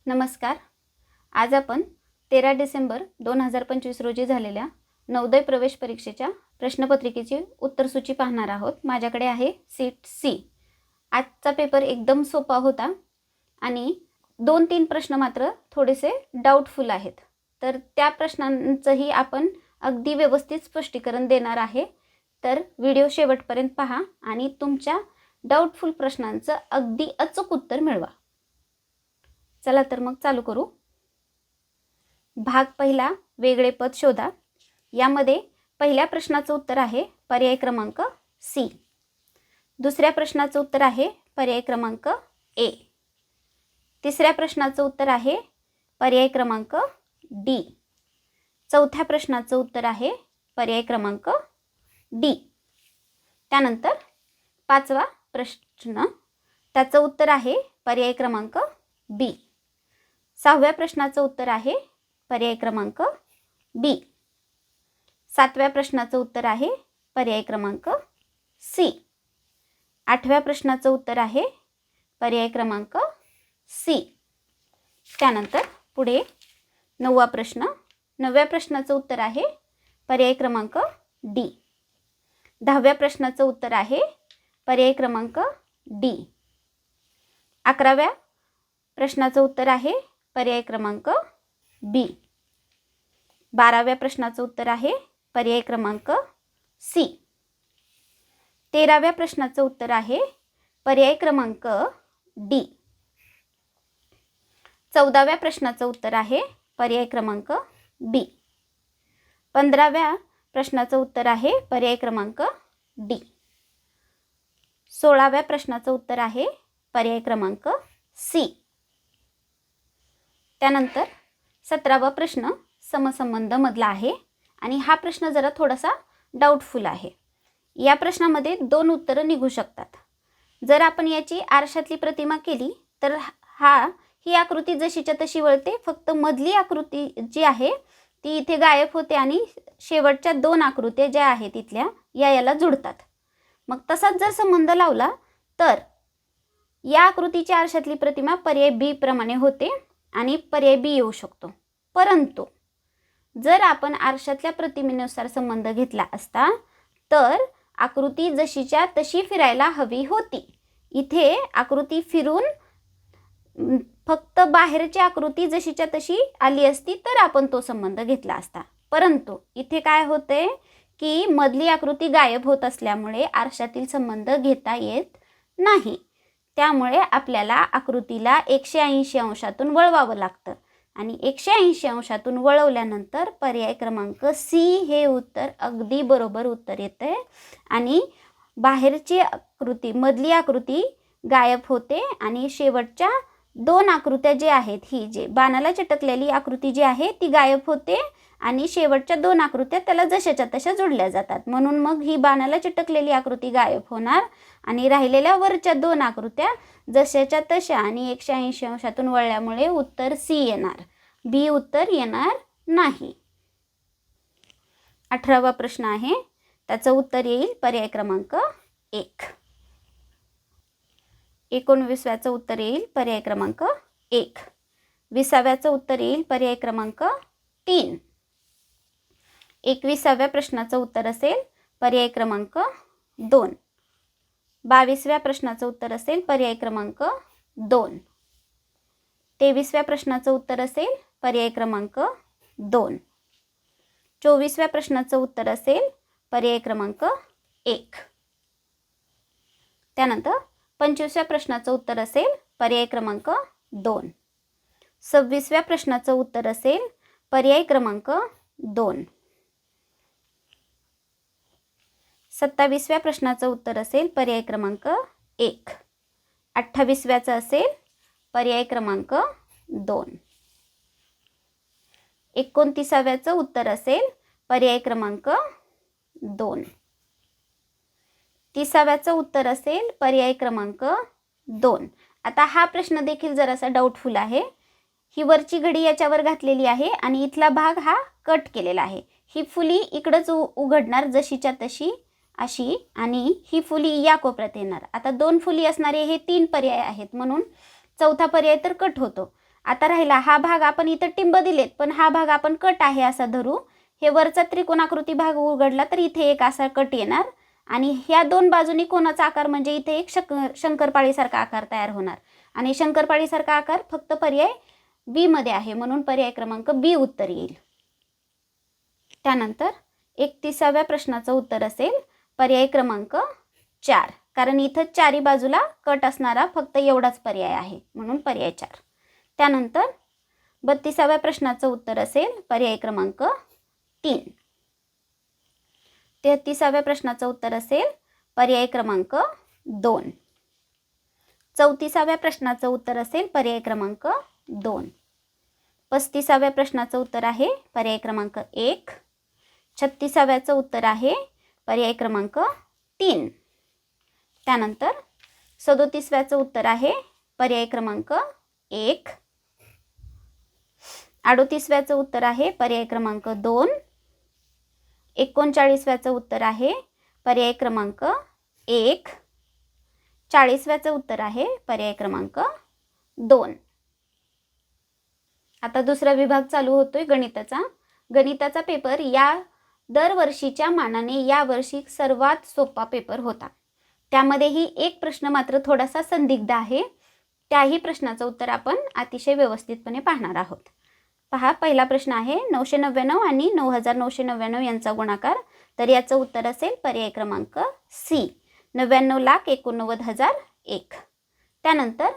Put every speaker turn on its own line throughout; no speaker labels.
नमस्कार. आज आपण 13 डिसेंबर 2025 रोजी झालेल्या नवोदय प्रवेश परीक्षेच्या प्रश्नपत्रिकेची उत्तरसूची पाहणार आहोत. माझ्याकडे आहे सीट सी. आजचा पेपर एकदम सोपा होता आणि 2-3 प्रश्न मात्र थोडेसे डाऊटफुल आहेत. तर त्या प्रश्नांचंही आपण अगदी व्यवस्थित स्पष्टीकरण देणार आहे. तर व्हिडिओ शेवटपर्यंत पहा आणि तुमच्या डाऊटफुल प्रश्नांचं अगदी अचूक उत्तर मिळवा. चला तर मग चालू करू. भाग पहिला, वेगळे पद शोधा. यामध्ये पहिल्या प्रश्नाचं उत्तर आहे पर्याय क्रमांक सी. दुसऱ्या प्रश्नाचं उत्तर आहे पर्याय क्रमांक ए. तिसऱ्या प्रश्नाचं उत्तर आहे पर्याय क्रमांक डी. चौथ्या प्रश्नाचं उत्तर आहे पर्याय क्रमांक डी. त्यानंतर पाचवा प्रश्न, त्याचं उत्तर आहे पर्याय क्रमांक बी. सहाव्या प्रश्नाचं उत्तर आहे पर्याय क्रमांक बी. सातव्या प्रश्नाचं उत्तर आहे पर्याय क्रमांक सी. आठव्या प्रश्नाचं उत्तर आहे पर्याय क्रमांक सी. त्यानंतर पुढे नववा प्रश्न. नवव्या प्रश्नाचं उत्तर आहे पर्याय क्रमांक डी. 10व्या प्रश्नाचं उत्तर आहे पर्याय क्रमांक डी. 11व्या प्रश्नाचं उत्तर आहे पर्याय क्रमांक बी. 12व्या प्रश्नाचं उत्तर आहे पर्याय क्रमांक सी. 13व्या प्रश्नाचं उत्तर आहे पर्याय क्रमांक डी. 14व्या प्रश्नाचं उत्तर आहे पर्याय क्रमांक बी. 15व्या प्रश्नाचं उत्तर आहे पर्याय क्रमांक डी. 16व्या प्रश्नाचं उत्तर आहे पर्याय क्रमांक सी. त्यानंतर 17वा प्रश्न समसंबंध मधला आहे आणि हा प्रश्न जरा थोडासा डाऊटफुल आहे. या प्रश्नामध्ये 2 उत्तरं निघू शकतात. जर आपण याची आरशातली प्रतिमा केली तर ही आकृती जशीच्या तशी वळते, फक्त मधली आकृती जी आहे ती इथे गायब होते आणि शेवटच्या 2 आकृत्या ज्या आहेत तिथल्या याला जुळतात. मग तसाच जर संबंध लावला तर या आकृतीच्या आरशातली प्रतिमा पर्याय बी प्रमाणे होते आणि पर्याय बी येऊ शकतो. परंतु जर आपण आरशातल्या प्रतिमेनुसार संबंध घेतला असता तर आकृती जशीच्या तशी फिरायला हवी होती. इथे आकृती फिरून फक्त बाहेरची आकृती जशीच्या तशी आली असती तर आपण तो संबंध घेतला असता. परंतु इथे काय होते की मधली आकृती गायब होत असल्यामुळे आरशातील संबंध घेता येत नाही. त्यामुळे आपल्याला आकृतीला 180 अंशातून वळवावं लागतं आणि 180 अंशातून वळवल्यानंतर पर्याय क्रमांक सी हे उत्तर अगदी बरोबर उत्तर येते आणि बाहेरची आकृती मधली आकृती गायब होते आणि शेवटच्या 2 आकृत्या जे आहेत, ही जे बाणाला चिटकलेली आकृती जी आहे ती गायब होते आणि शेवटच्या 2 आकृत्या त्याला जशाच्या तशा जोडल्या जातात. म्हणून मग ही बाणाला चिटकलेली आकृती गायब होणार आणि राहिलेल्या वरच्या 2 आकृत्या जशाच्या तशा आणि 180 अंशातून वळल्यामुळे उत्तर सी येणार, बी उत्तर येणार नाही. 18वा प्रश्न आहे, त्याचं उत्तर येईल पर्याय क्रमांक 1. 19व्याचं उत्तर येईल पर्याय क्रमांक 1. 20व्याचं उत्तर येईल पर्याय क्रमांक 3. 21व्या प्रश्नाचं उत्तर असेल पर्याय क्रमांक 2. 22व्या प्रश्नाचं उत्तर असेल पर्याय क्रमांक 2. 23व्या प्रश्नाचं उत्तर असेल पर्याय क्रमांक 2. 24व्या प्रश्नाचं उत्तर असेल पर्याय क्रमांक 1. त्यानंतर 25व्या प्रश्नाचं उत्तर असेल पर्याय क्रमांक 2. 26व्या प्रश्नाचं उत्तर असेल पर्याय क्रमांक 2. 27व्या प्रश्नाचं उत्तर असेल पर्याय क्रमांक 1. 28व्याचं असेल पर्याय क्रमांक 2. 29व्याचं उत्तर असेल पर्याय क्रमांक 2. 30व्याचं उत्तर असेल पर्याय क्रमांक 2. आता हा प्रश्न देखील जरासा डाऊटफुल आहे. ही वरची घडी याच्यावर घातलेली आहे आणि इथला भाग हा कट केलेला आहे. ही फुली इकडंच उघडणार जशीच्या तशी अशी आणि ही फुली या कोपऱ्यात येणार. आता 2 फुली असणारे हे 3 पर्याय आहेत म्हणून चौथा पर्याय तर कट होतो आता राहिला हा भाग, आपण इथं टिंब दिलेत पण हा भाग आपण कट आहे असा धरू. हे वरचा त्रिकोणाकृती भाग उघडला तर इथे एक असा कट येणार आणि ह्या दोन बाजूनी कोणाचा आकार म्हणजे इथे एक शंकरपाळीसारखा आकार तयार होणार आणि शंकरपाळीसारखा आकार फक्त पर्याय बी मध्ये आहे म्हणून पर्याय क्रमांक बी उत्तर येईल. त्यानंतर 31व्या प्रश्नाचं उत्तर असेल पर्याय क्रमांक 4, कारण इथं चारी बाजूला कट असणारा फक्त एवढाच पर्याय आहे म्हणून पर्याय 4. त्यानंतर 32व्या प्रश्नाचं उत्तर असेल पर्याय क्रमांक 3. 33व्या प्रश्नाचं उत्तर असेल पर्याय क्रमांक 2. 34व्या प्रश्नाचं उत्तर असेल पर्याय क्रमांक 2. 35व्या प्रश्नाचं उत्तर आहे पर्याय क्रमांक 1. 36व्याचं उत्तर आहे पर्याय क्रमांक 3. त्यानंतर 37व्याचं उत्तर आहे पर्याय क्रमांक 1. 38व्याचं उत्तर आहे पर्याय क्रमांक 2. 39व्याचं उत्तर आहे पर्याय क्रमांक 1. 40व्याचं उत्तर आहे पर्याय क्रमांक 2. आता दुसरा विभाग चालू होतोय गणिताचा. गणिताचा पेपर या दरवर्षीच्या मानाने यावर्षी सर्वात सोपा पेपर होता. त्यामध्येही एक प्रश्न मात्र थोडासा संदिग्ध आहे. त्याही प्रश्नाचं उत्तर आपण अतिशय व्यवस्थितपणे पाहणार आहोत. पहा, पहिला प्रश्न आहे 999 आणि 9999 यांचा गुणाकार. तर याचं उत्तर असेल पर्याय क्रमांक सी, 99,89,001. त्यानंतर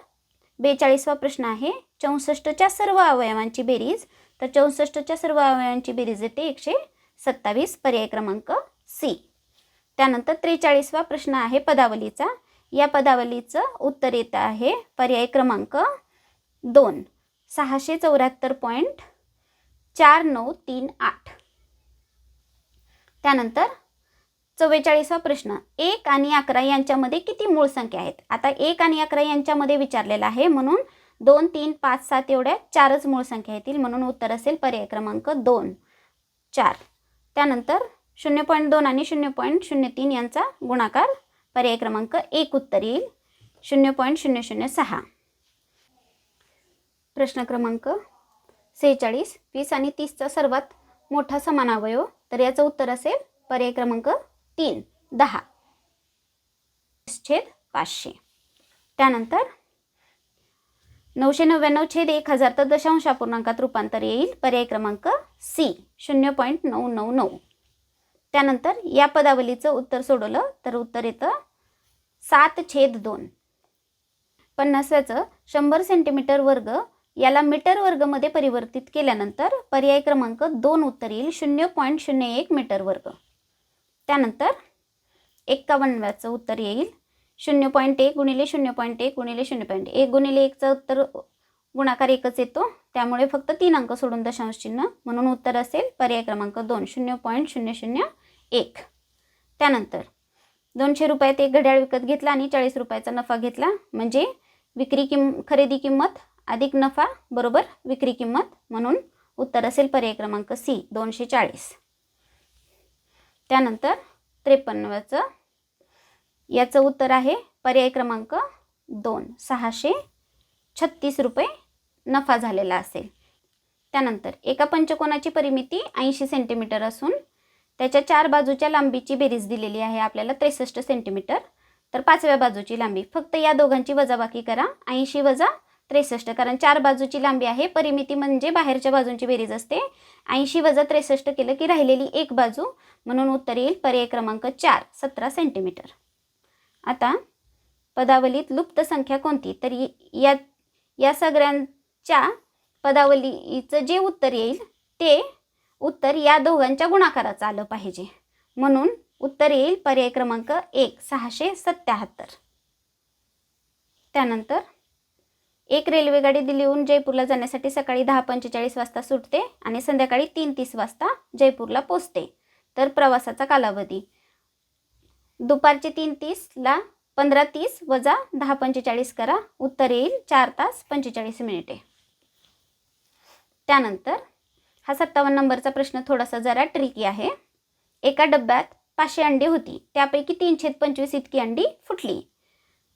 42वा प्रश्न आहे 64च्या सर्व अवयवांची बेरीज. तर 64च्या सर्व अवयवांची बेरीज येते 127, पर्याय क्रमांक सी. त्यानंतर 43वा प्रश्न आहे पदावलीचा. या पदावलीचं उत्तर येत आहे पर्याय क्रमांक 2, 674.4938. त्यानंतर 44वा प्रश्न 1 आणि 11 यांच्यामध्ये किती मूळ संख्या आहेत. आता 1 आणि 11 यांच्यामध्ये विचारलेला आहे म्हणून 2, 3, 5, 7 एवढ्या 4च मूळ संख्या येतील म्हणून उत्तर असेल पर्याय क्रमांक 2, 4. त्यानंतर 0.2 आणि 0.03 यांचा गुणाकार, पर्याय क्रमांक 1 उत्तर येईल 0.006. प्रश्न क्रमांक 46 20 आणि 30चा सर्वात मोठा समान अवयव. तर याचं उत्तर असेल पर्याय क्रमांक 3, 10 छेद 500. त्यानंतर 999/1000 तर दशांश अपूर्णांकात रूपांतर येईल पर्याय क्रमांक सी, 0.999. त्यानंतर या पदावलीचं उत्तर सोडवलं तर उत्तर येतं 7/2. 50व्याचं 100 सेंटीमीटर वर्ग याला मीटर वर्गमध्ये परिवर्तित केल्यानंतर पर्याय क्रमांक 2 उत्तर येईल 0.01 मीटर वर्ग. त्यानंतर 51व्याचं उत्तर येईल 0.1 गुणिले 0.1 गुणिले 0.1. 1 गुणिले 1चं उत्तर गुणाकार 1च येतो त्यामुळे फक्त 3 अंक सोडून दशांश चिन्ह म्हणून उत्तर असेल पर्याय क्रमांक 2, 0.001. त्यानंतर 200 रुपयात एक घड्याळ विकत घेतला आणि 40 रुपयाचा नफा घेतला म्हणजे खरेदी किंमत अधिक नफा बरोबर विक्री किंमत म्हणून उत्तर असेल पर्याय क्रमांक सी, 240. त्यानंतर 53व्याचं याचं उत्तर आहे पर्याय क्रमांक 2, 636 रुपये नफा झालेला असेल. त्यानंतर एका पंचकोनाची परिमिती 80 सेंटीमीटर असून त्याच्या 4 बाजूच्या लांबीची बेरीज दिलेली आहे आपल्याला 63 सेंटीमीटर. तर 5व्या बाजूची लांबी फक्त या दोघांची वजाबाकी करा, 80 वजा 63, कारण 4 बाजूची लांबी आहे. परिमिती म्हणजे बाहेरच्या बाजूंची बेरीज असते. 80 वजा 63 केलं की राहिलेली एक बाजू म्हणून उत्तर येईल पर्याय क्रमांक 4, 17 सेंटीमीटर. आता पदावलीत लुप्त संख्या कोणती. तर या सगळ्यांच्या पदावलीचं जे उत्तर येईल ते उत्तर या दोघांच्या गुणाकाराचं आलं पाहिजे म्हणून उत्तर येईल पर्याय क्रमांक 1, 677. त्यानंतर एक रेल्वेगाडी दिल्लीहून जयपूरला जाण्यासाठी सकाळी 10:45 वाजता सुटते आणि संध्याकाळी 3:30 वाजता जयपूरला पोचते. तर प्रवासाचा कालावधी दुपारचे 3:30ला 15:30 वजा 10:45 करा, उत्तर येईल 4 तास 45 मिनिटे. त्यानंतर हा 57 नंबरचा प्रश्न थोडासा जरा ट्रिकी आहे. एका डब्यात 500 अंडी होती, त्यापैकी 3/25 इतकी अंडी फुटली.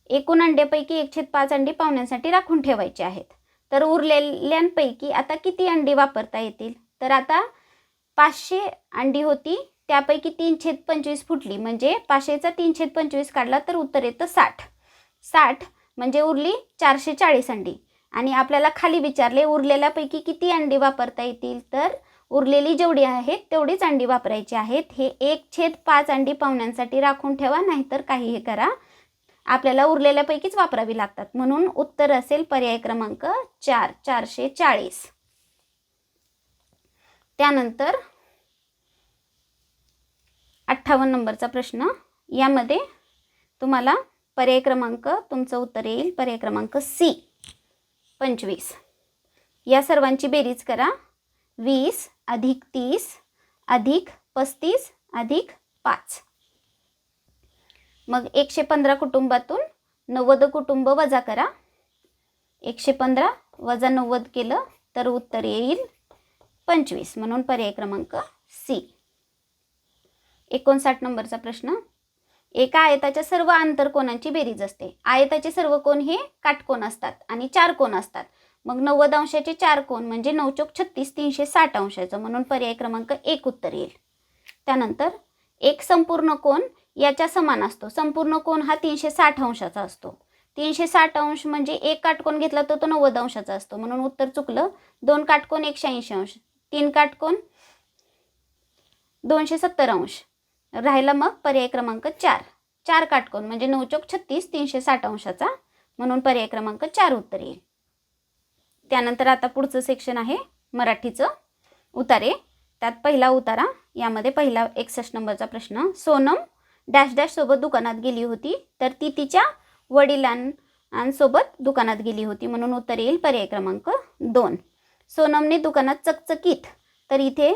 एकूण अंड्यापैकी 1/5 अंडी पाहुण्यांसाठी राखून ठेवायची आहेत. तर उरलेल्यांपैकी आता किती अंडी वापरता येतील? तर आता 500 अंडी होती, त्यापैकी 3/25 फुटली, म्हणजे 500चा 3/25 काढला तर उत्तर येतं 60 म्हणजे उरली 440 अंडी. आणि आपल्याला खाली विचारले उरलेल्यापैकी किती अंडी वापरता येतील, तर उरलेली जेवढी आहेत तेवढीच अंडी वापरायची आहेत. हे 1/5 अंडी पाहुण्यांसाठी राखून ठेवा, नाहीतर काहीही करा, आपल्याला उरलेल्यापैकीच वापरावी लागतात. म्हणून उत्तर असेल पर्याय क्रमांक 4, 440. त्यानंतर 58 नंबरचा प्रश्न. यामध्ये तुम्हाला पर्याय क्रमांक, तुमचं उत्तर येईल पर्याय क्रमांक सी, 25. या सर्वांची बेरीज करा. 20 अधिक 30 अधिक 35 अधिक 5. मग 115 कुटुंबातून 90 कुटुंब वजा करा. 115 वजा 90 केलं तर उत्तर येईल 25. म्हणून पर्याय क्रमांक सी. 59 नंबरचा प्रश्न. एका आयताच्या सर्व आंतरकोनांची बेरीज असते. आयताचे सर्व कोन हे काटकोन असतात आणि 4 कोन असतात. मग 90 अंशाचे 4 कोन म्हणजे 9 चोक 36, 360 अंशाचं, म्हणून पर्याय क्रमांक 1 उत्तर येईल. त्यानंतर एक संपूर्ण कोन याच्या समान असतो. संपूर्ण कोन हा 360 अंशाचा असतो. 360 अंश म्हणजे एक काटकोन घेतला तर तो 90 अंशाचा असतो, म्हणून उत्तर चुकलं. 2 काटकोन 180 अंश, 3 काटकोन 270 अंश. राहिला मग पर्याय क्रमांक 4. 4 काटकोन म्हणजे 9 चोक 36, 360 अंशाचा, म्हणून पर्याय क्रमांक 4 उत्तर येईल. त्यानंतर आता पुढचं सेक्शन आहे मराठीचं उतारे. त्यात पहिला उतारा. यामध्ये पहिला 61 नंबरचा प्रश्न. सोनम डॅश डॅश सोबत दुकानात गेली होती, तर ती तिच्या वडिलांसोबत दुकानात गेली होती, म्हणून उत्तर येईल पर्याय क्रमांक 2. सोनमने दुकानात चकचकीत, तर इथे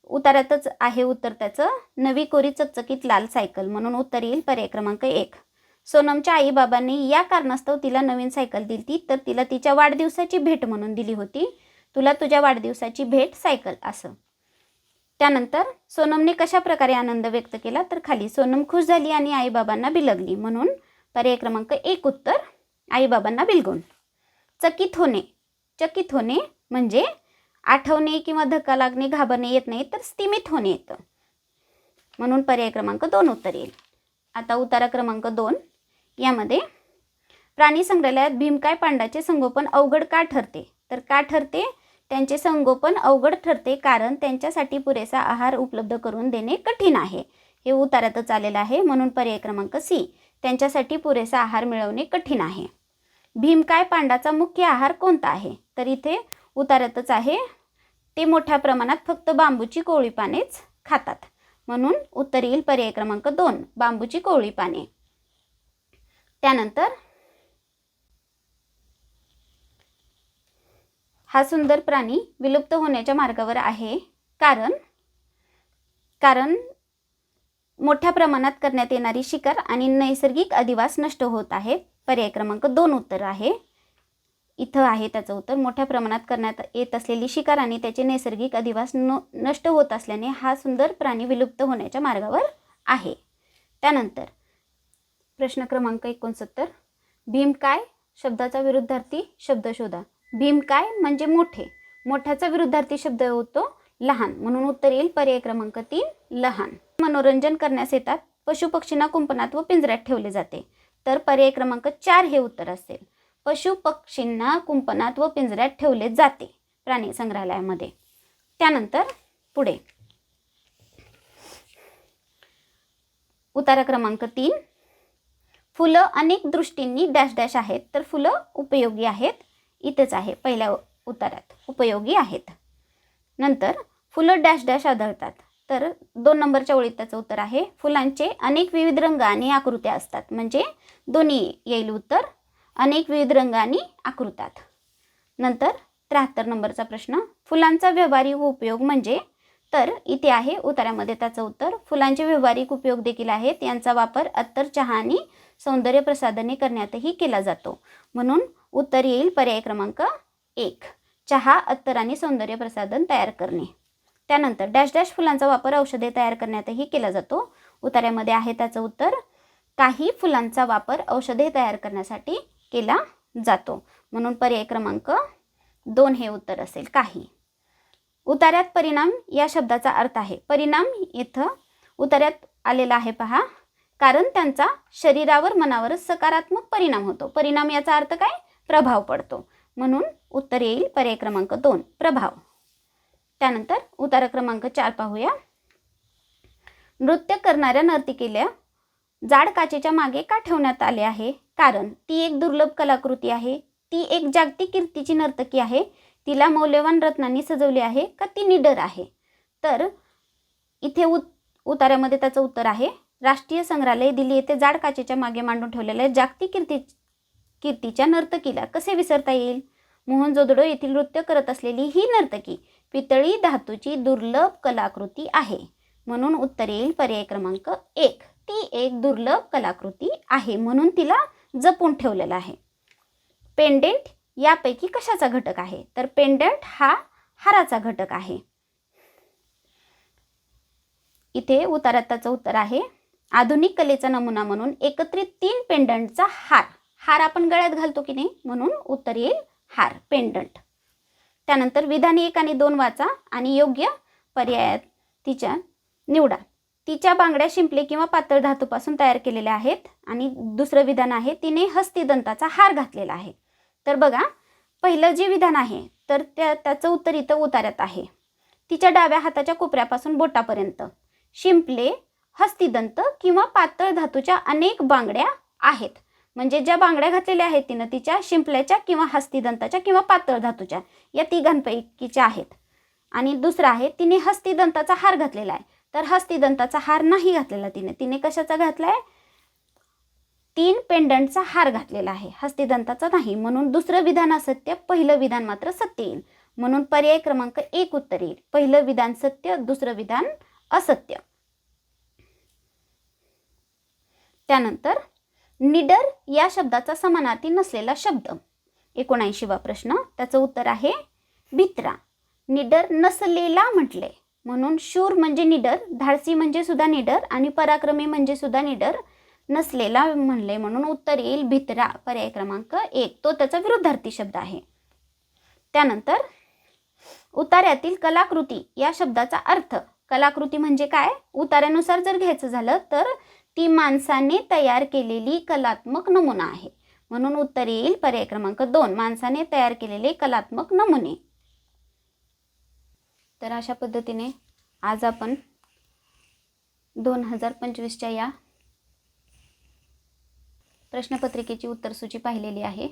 उतारातच आहे उत्तर त्याचं, नवी कोरी चकचकीत लाल सायकल, म्हणून उत्तर येईल पर्याय क्रमांक 1. सोनमच्या आईबाबांनी या कारणास्तव तिला नवीन सायकल दिली, तर तिला तिच्या वाढदिवसाची भेट म्हणून दिली होती. तुला तुझ्या वाढदिवसाची भेट सायकल असं. त्यानंतर सोनमने कशा प्रकारे आनंद व्यक्त केला, तर खाली सोनम खुश झाली आणि आईबाबांना बिलगली, म्हणून पर्याय क्रमांक 1 उत्तर आईबाबांना बिलगून. चकित होणे म्हणजे आठवणे किंवा धक्का लागणे, घाबरणे येत नाही, तर स्तिमित होणे येतं, म्हणून पर्याय क्रमांक 2 उत्तर येईल. आता उतारा क्रमांक 2. यामध्ये प्राणी संग्रहालयात भीमकाय पांडाचे संगोपन अवघड का ठरते, तर का ठरते? त्यांचे संगोपन अवघड ठरते कारण त्यांच्यासाठी पुरेसा आहार उपलब्ध करून देणे कठीण आहे. हे उतारातच आलेलं आहे, म्हणून पर्याय क्रमांक सी, त्यांच्यासाठी पुरेसा आहार मिळवणे कठीण आहे. भीमकाय पांडाचा मुख्य आहार कोणता आहे, तर इथे उतारातच आहे, ते मोठ्या प्रमाणात फक्त बांबूची कोवळी पानेच खातात, म्हणून उत्तर येईल पर्याय क्रमांक 2, बांबूची कोवळी पाने. त्यानंतर हा सुंदर प्राणी विलुप्त होण्याच्या मार्गावर आहे कारण मोठ्या प्रमाणात करण्यात येणारी शिकार आणि नैसर्गिक अधिवास नष्ट होत आहेत. पर्याय क्रमांक 2 उत्तर आहे. इथं आहे त्याचं उत्तर. मोठ्या प्रमाणात करण्यात येत असलेली शिकार आणि त्याचे नैसर्गिक अधिवास नष्ट होत असल्याने हा सुंदर प्राणी विलुप्त होण्याच्या मार्गावर आहे. त्यानंतर प्रश्न क्रमांक 69. भीमकाय शब्दाचा विरुद्धार्थी शब्द शोधा. भीमकाय म्हणजे मोठे, मोठ्याचा विरुद्धार्थी शब्द होतो लहान, म्हणून उत्तर येईल पर्याय क्रमांक 3 लहान. मनोरंजन करण्यास येतात, पशुपक्षींना कुंपणात व पिंजऱ्यात ठेवले जाते, तर पर्याय क्रमांक 4 हे उत्तर असेल. पशुपक्षींना कुंपणात व पिंजऱ्यात ठेवले जाते प्राणी संग्रहालयामध्ये. त्यानंतर पुढे उतारा क्रमांक 3. फुलं अनेक दृष्टींनी डॅश डॅश आहेत, तर फुलं उपयोगी आहेत. इथेच आहे पहिल्या उतारात, उपयोगी आहेत. नंतर फुलं डॅश डॅश आढळतात, तर 2 नंबरच्या ओळीत त्याचं उत्तर आहे. फुलांचे अनेक विविध रंग आणि आकृत्या असतात, म्हणजे दोन्ही येईल उत्तर, अनेक विविध रंग आणि आकृत्यात. नंतर 73 नंबरचा प्रश्न. फुलांचा व्यावहारिक उपयोग म्हणजे, तर इथे आहे उतारामध्ये त्याचं उत्तर. फुलांचे व्यावहारिक उपयोग देखील आहेत. यांचा वापर अत्तर, चहा आणि सौंदर्य प्रसाधने करण्यातही केला जातो, म्हणून उत्तर येईल पर्याय क्रमांक 1, चहा, अत्तर आणि सौंदर्य प्रसाधन तयार करणे. त्यानंतर डॅश डॅश फुलांचा वापर औषधे तयार करण्यातही केला जातो. उतार्यामध्ये आहे त्याचं उत्तर. काही फुलांचा वापर औषधे तयार करण्यासाठी केला जातो, म्हणून पर्याय क्रमांक 2 हे उत्तर असेल. काही. उतार्यात परिणाम या शब्दाचा अर्थ आहे. परिणाम इथं उतार्यात आलेला आहे पहा, कारण त्यांचा शरीरावर मनावर सकारात्मक परिणाम होतो. परिणाम याचा अर्थ काय? प्रभाव पडतो. म्हणून उत्तर येईल पर्याय क्रमांक 2 प्रभाव. त्यानंतर उतारा क्रमांक 4 पाहूया. नृत्य करणाऱ्या नर्तिकेला जाड काचेच्या मागे का ठेवण्यात आले आहे? कारण ती एक दुर्लभ कलाकृती आहे, ती एक जागतिक कीर्तीची नर्तकी आहे, तिला मौल्यवान रत्नांनी सजवले आहे, का ती निडर आहे? तर इथे उतार्यामध्ये त्याचं उत्तर आहे राष्ट्रीय संग्रहालय दिल्ली येथे जाड काचेच्या मागे मांडून ठेवलेल्या जागतिक कीर्तीच्या नर्तकीला कसे विसरता येईल? मोहनजोदडो येथील नृत्य करत असलेली ही नर्तकी पितळी धातूची दुर्लभ कलाकृती आहे. म्हणून उत्तर येईल पर्याय क्रमांक 1. ती एक दुर्लभ कलाकृती आहे म्हणून तिला जपून ठेवलेला आहे. पेंडेंट यापैकी कशाचा घटक आहे? तर पेंडेंट हा हाराचा घटक आहे. इथे उतारात त्याचं उत्तर आहे आधुनिक कलेचा नमुना म्हणून एकत्रित 3 पेंडंटचा हार आपण गळ्यात घालतो की नाही, म्हणून उत्तर येईल हार, पेंडंट. त्यानंतर विधान 1 आणि 2 वाचा आणि योग्य पर्यायात तिच्या निवडा. तिच्या बांगड्या शिंपले किंवा पातळ धातूपासून तयार केलेल्या आहेत. आणि दुसरं विधान आहे तिने हस्तिदंताचा हार घातलेला आहे. तर बघा, पहिलं जे विधान आहे तर त्याचं उत्तर इथं उतार्यात आहे. तिच्या डाव्या हाताच्या कोपऱ्यापासून बोटापर्यंत शिंपले, हस्तिदंत किंवा पातळ धातूच्या अनेक बांगड्या आहेत. म्हणजे ज्या बांगड्या घातलेल्या आहेत तिनं तिच्या शिंपल्याच्या किंवा हस्तिदंताच्या किंवा पातळ धातूच्या या तिघांपैकीच्या आहेत. आणि दुसरं आहे तिने हस्तिदंताचा हार घातलेला आहे. तर हस्तिदंताचा हार नाही घातलेला तिने कशाचा घातलाय? 3 पेंडंटचा हार घातलेला आहे, हस्तिदंताचा नाही. म्हणून दुसरं विधान असत्य, पहिलं विधान मात्र सत्य येईल. म्हणून पर्याय क्रमांक 1 उत्तर येईल. पहिलं विधान सत्य, दुसरं विधान असत्य. त्यानंतर निडर या शब्दाचा समानार्थी नसलेला शब्द 79वा प्रश्न. त्याचं उत्तर आहे भित्रा. निडर नसलेला म्हटले म्हणून शूर म्हणजे निडर, धाडसी म्हणजे सुद्धा निडर आणि पराक्रमी म्हणजे सुद्धा निडर. नसलेला म्हणले म्हणून उत्तर येईल भित्रा, पर्याय क्रमांक 1. तो त्याचा विरुद्धार्थी शब्द आहे. त्यानंतर उतार्यातील कलाकृती या शब्दाचा अर्थ. कलाकृती म्हणजे काय? उतार्यानुसार जर घ्यायचं झालं तर ती माणसाने तयार केलेली कलात्मक नमुना आहे. म्हणून उत्तर येईल पर्याय क्रमांक 2 माणसाने तयार केलेले कलात्मक नमुने. तर अशा पद्धतीने आज आपण 2025च्या या प्रश्नपत्रिकेची उत्तरसूची पाहिलेली आहे.